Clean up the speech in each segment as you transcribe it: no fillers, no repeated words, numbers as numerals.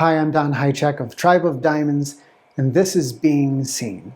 Hi, I'm Hajicek of Tribe of Diamonds, and this is Being Seen.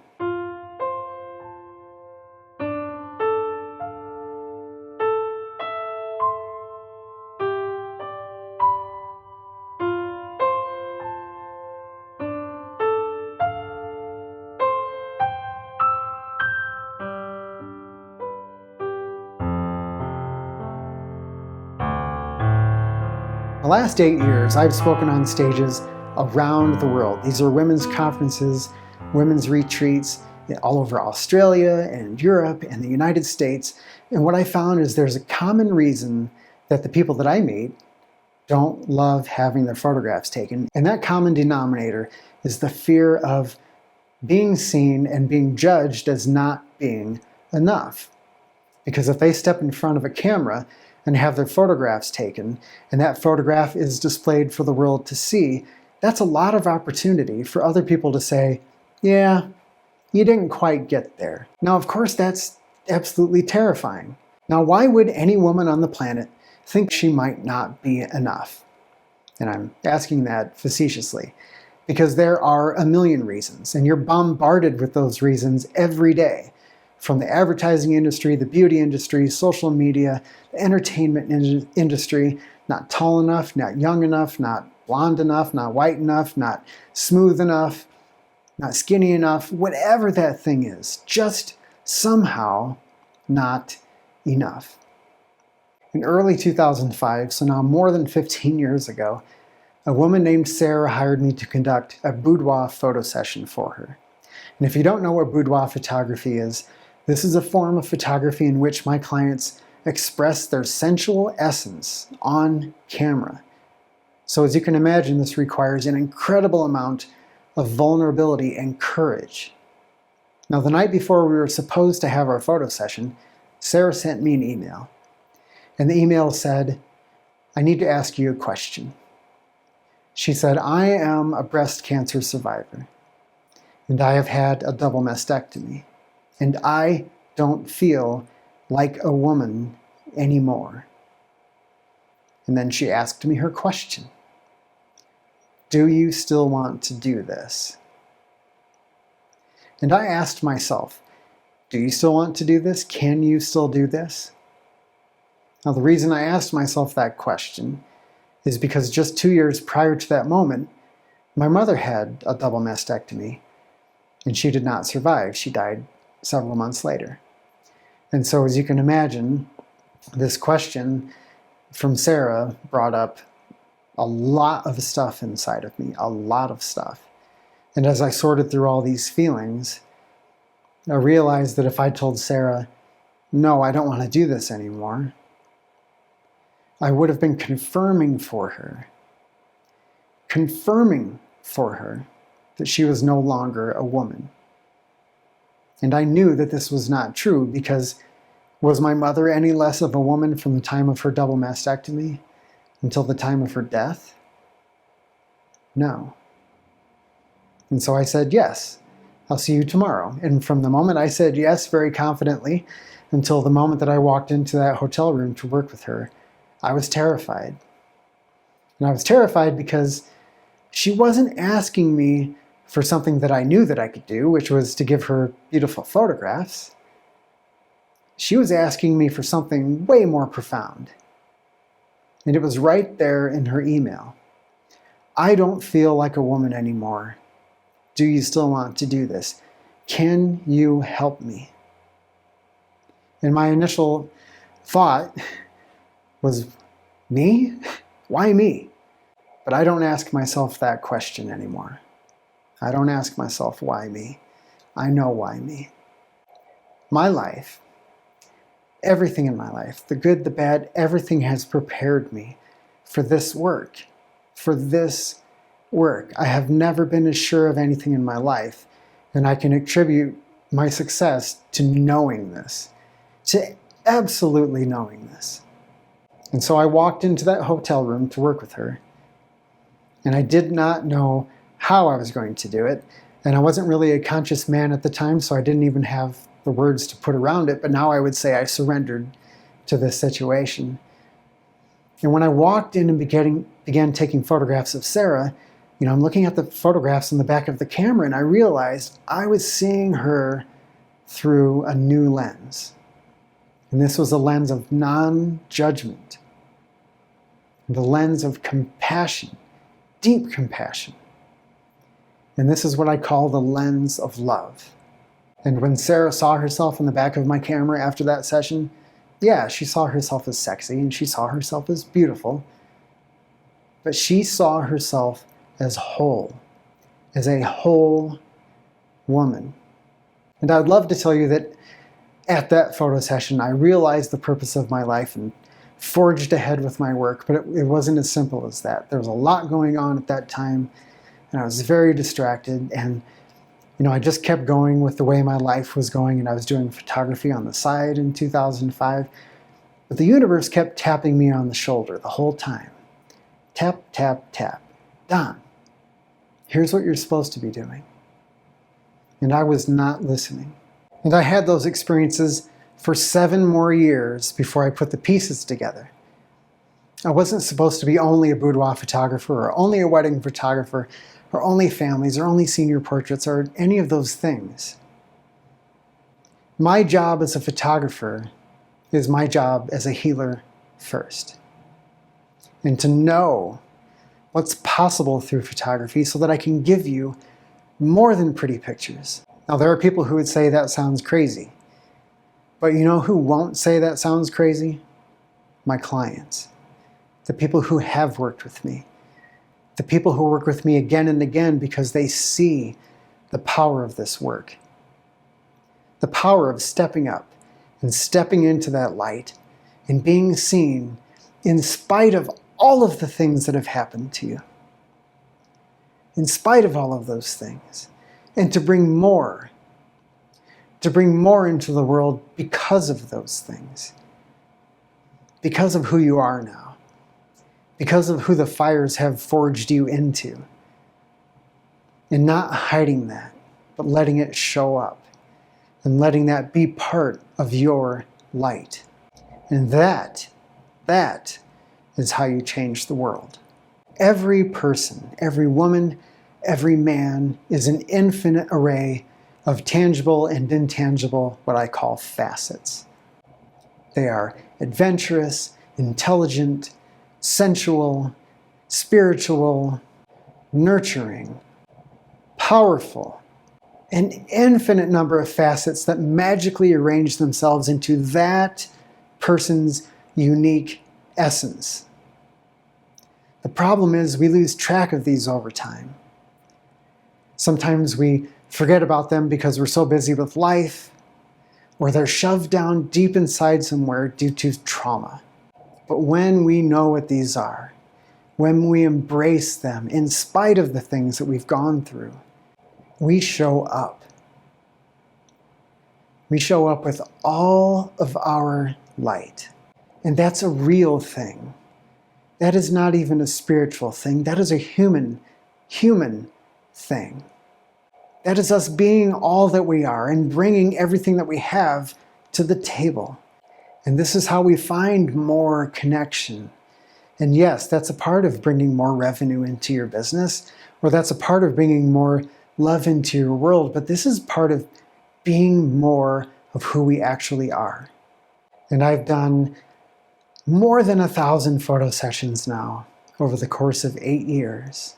The last 8 years, I've spoken on stages around the world. These are women's conferences, women's retreats all over Australia and Europe and the United States. And what I found is there's a common reason that the people that I meet don't love having their photographs taken. And that common denominator is the fear of being seen and being judged as not being enough. Because if they step in front of a camera and have their photographs taken, and that photograph is displayed for the world to see, that's a lot of opportunity for other people to say, yeah, you didn't quite get there. Now, of course, that's absolutely terrifying. Now, why would any woman on the planet think she might not be enough? And I'm asking that facetiously, because there are a million reasons, and you're bombarded with those reasons every day. From the advertising industry, the beauty industry, social media, the entertainment industry, not tall enough, not young enough, not blonde enough, not white enough, not smooth enough, not skinny enough, whatever that thing is, just somehow not enough. In early 2005, so now more than 15 years ago, a woman named Sarah hired me to conduct a boudoir photo session for her. And if you don't know what boudoir photography is, this is a form of photography in which my clients express their sensual essence on camera. So as you can imagine, this requires an incredible amount of vulnerability and courage. Now, the night before we were supposed to have our photo session, Sarah sent me an email. And the email said, "I need to ask you a question." She said, "I am a breast cancer survivor, and I have had a double mastectomy. And I don't feel like a woman anymore." And then she asked me her question. "Do you still want to do this?" And I asked myself, do you still want to do this? Can you still do this? Now, the reason I asked myself that question is because just 2 years prior to that moment, my mother had a double mastectomy, and she did not survive. She died several months later. And so, as you can imagine, this question from Sarah brought up a lot of stuff inside of me, a lot of stuff. And as I sorted through all these feelings, I realized that if I told Sarah, no, I don't want to do this anymore, I would have been confirming for her that she was no longer a woman. And I knew that this was not true, because was my mother any less of a woman from the time of her double mastectomy until the time of her death? No. And so I said, yes, I'll see you tomorrow. And from the moment I said yes very confidently until the moment that I walked into that hotel room to work with her, I was terrified. And I was terrified because she wasn't asking me for something that I knew that I could do, which was to give her beautiful photographs. She was asking me for something way more profound. And it was right there in her email. "I don't feel like a woman anymore. Do you still want to do this? Can you help me?" And my initial thought was, me? Why me? But I don't ask myself that question anymore. I don't ask myself, why me? I know why me. My life, everything in my life, the good, the bad, everything has prepared me for this work. I have never been as sure of anything in my life, and I can attribute my success to knowing this, to absolutely knowing this. And so I walked into that hotel room to work with her, and I did not know how I was going to do it, and I wasn't really a conscious man at the time, so I didn't even have the words to put around it, but now I would say I surrendered to this situation. And when I walked in and began taking photographs of Sarah, I'm looking at the photographs in the back of the camera, and I realized I was seeing her through a new lens. And this was a lens of non-judgment, the lens of compassion, deep compassion. And this is what I call the lens of love. And when Sarah saw herself in the back of my camera after that session, yeah, she saw herself as sexy and she saw herself as beautiful, but she saw herself as whole, as a whole woman. And I'd love to tell you that at that photo session, I realized the purpose of my life and forged ahead with my work, but it wasn't as simple as that. There was a lot going on at that time, and I was very distracted, and I just kept going with the way my life was going, and I was doing photography on the side in 2005, but the universe kept tapping me on the shoulder the whole time. Tap, tap, tap. Don, here's what you're supposed to be doing. And I was not listening. And I had those experiences for 7 more years before I put the pieces together. I wasn't supposed to be only a boudoir photographer or only a wedding photographer or only families or only senior portraits or any of those things. My job as a photographer is my job as a healer first. And to know what's possible through photography so that I can give you more than pretty pictures. Now, there are people who would say that sounds crazy. But you know who won't say that sounds crazy? My clients. The people who have worked with me. The people who work with me again and again because they see the power of this work. The power of stepping up and stepping into that light and being seen in spite of all of the things that have happened to you. In spite of all of those things. And to bring more into the world because of those things. Because of who you are now. Because of who the fires have forged you into. And not hiding that, but letting it show up. And letting that be part of your light. And that is how you change the world. Every person, every woman, every man is an infinite array of tangible and intangible, what I call facets. They are adventurous, intelligent, sensual, spiritual, nurturing, powerful, an infinite number of facets that magically arrange themselves into that person's unique essence. The problem is we lose track of these over time. Sometimes we forget about them because we're so busy with life, or they're shoved down deep inside somewhere due to trauma. But when we know what these are, when we embrace them in spite of the things that we've gone through, we show up. We show up with all of our light. And that's a real thing. That is not even a spiritual thing. That is a human thing. That is us being all that we are and bringing everything that we have to the table. And this is how we find more connection. And yes, that's a part of bringing more revenue into your business, or that's a part of bringing more love into your world, but this is part of being more of who we actually are. And I've done more than 1,000 photo sessions now over the course of 8 years.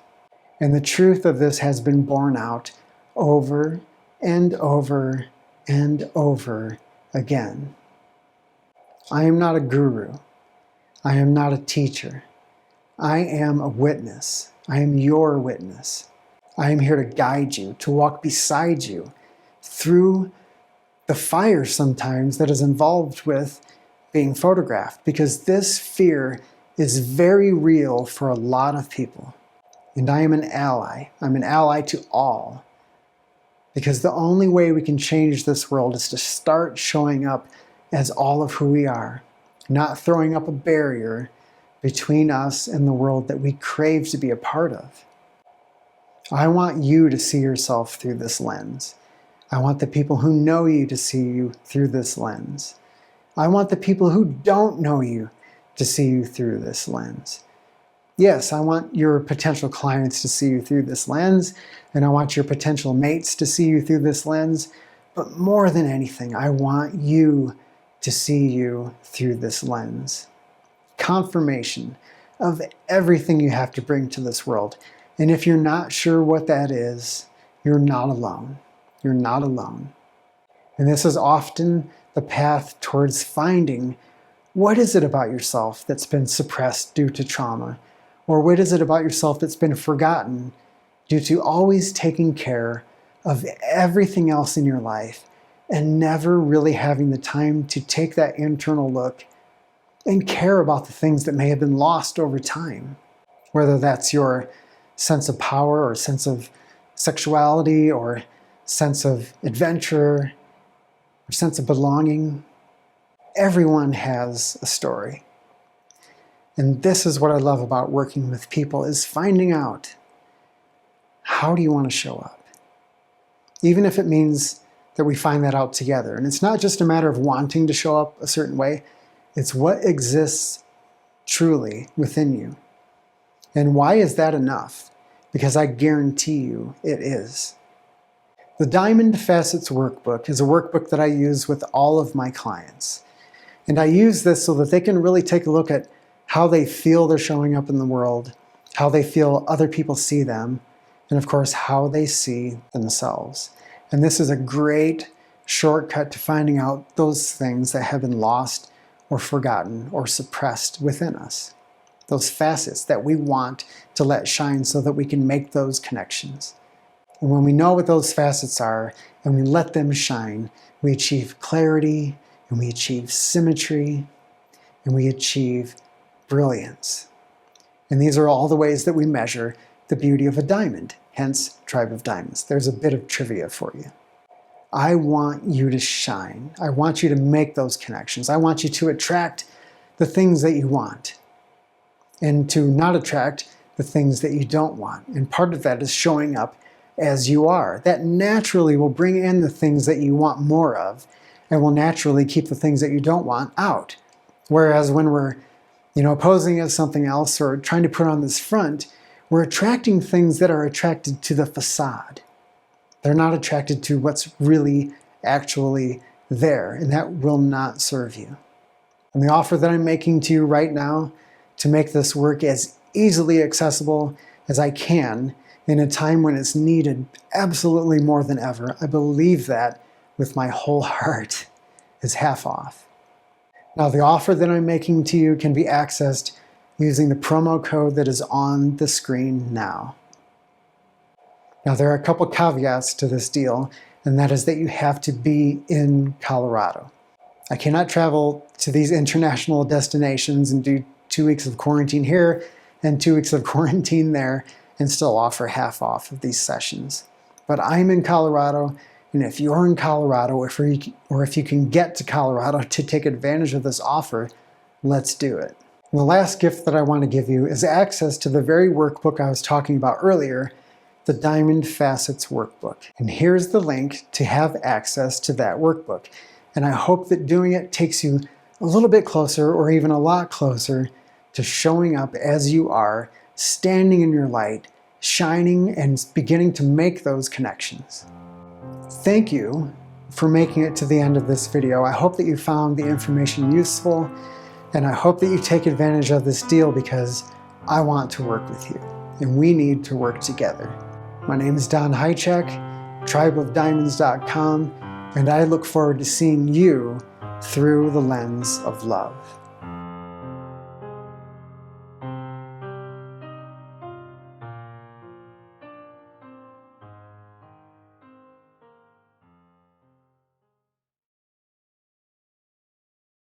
And the truth of this has been borne out over and over and over again. I am not a guru. I am not a teacher. I am a witness. I am your witness. I am here to guide you, to walk beside you through the fire sometimes that is involved with being photographed, because this fear is very real for a lot of people. And I am an ally. I'm an ally to all. Because the only way we can change this world is to start showing up as all of who we are, not throwing up a barrier between us and the world that we crave to be a part of. I want you to see yourself through this lens. I want the people who know you to see you through this lens. I want the people who don't know you to see you through this lens. Yes, I want your potential clients to see you through this lens, and I want your potential mates to see you through this lens, but more than anything, I want you to see you through this lens. Confirmation of everything you have to bring to this world. And if you're not sure what that is, you're not alone. You're not alone. And this is often the path towards finding what is it about yourself that's been suppressed due to trauma, or what is it about yourself that's been forgotten due to always taking care of everything else in your life and never really having the time to take that internal look and care about the things that may have been lost over time, whether that's your sense of power or sense of sexuality or sense of adventure or sense of belonging. Everyone has a story. And this is what I love about working with people, is finding out, how do you want to show up? Even if it means that we find that out together. And it's not just a matter of wanting to show up a certain way, it's what exists truly within you. And why is that enough? Because I guarantee you it is. The Diamond Facets Workbook is a workbook that I use with all of my clients. And I use this so that they can really take a look at how they feel they're showing up in the world, how they feel other people see them, and of course, how they see themselves. And this is a great shortcut to finding out those things that have been lost or forgotten or suppressed within us. Those facets that we want to let shine so that we can make those connections. And when we know what those facets are and we let them shine, we achieve clarity and we achieve symmetry and we achieve brilliance. And these are all the ways that we measure the beauty of a diamond, hence Tribe of Diamonds. There's a bit of trivia for you. I want you to shine. I want you to make those connections. I want you to attract the things that you want and to not attract the things that you don't want. And part of that is showing up as you are. That naturally will bring in the things that you want more of and will naturally keep the things that you don't want out. Whereas when we're posing as something else or trying to put on this front, we're attracting things that are attracted to the facade. They're not attracted to what's really actually there, and that will not serve you. And the offer that I'm making to you right now to make this work as easily accessible as I can in a time when it's needed absolutely more than ever, I believe that with my whole heart, is half off. Now, the offer that I'm making to you can be accessed using the promo code that is on the screen now. Now, there are a couple caveats to this deal, and that is that you have to be in Colorado. I cannot travel to these international destinations and do 2 weeks of quarantine here and 2 weeks of quarantine there and still offer half off of these sessions. But I'm in Colorado, and if you're in Colorado, or if you can get to Colorado to take advantage of this offer, let's do it. And the last gift that I want to give you is access to the very workbook I was talking about earlier, the Diamond Facets Workbook. And here's the link to have access to that workbook. And I hope that doing it takes you a little bit closer, or even a lot closer, to showing up as you are, standing in your light, shining, and beginning to make those connections. Thank you for making it to the end of this video. I hope that you found the information useful, and I hope that you take advantage of this deal because I want to work with you, and we need to work together. My name is Don Hajicek, tribeofdiamonds.com, and I look forward to seeing you through the lens of love.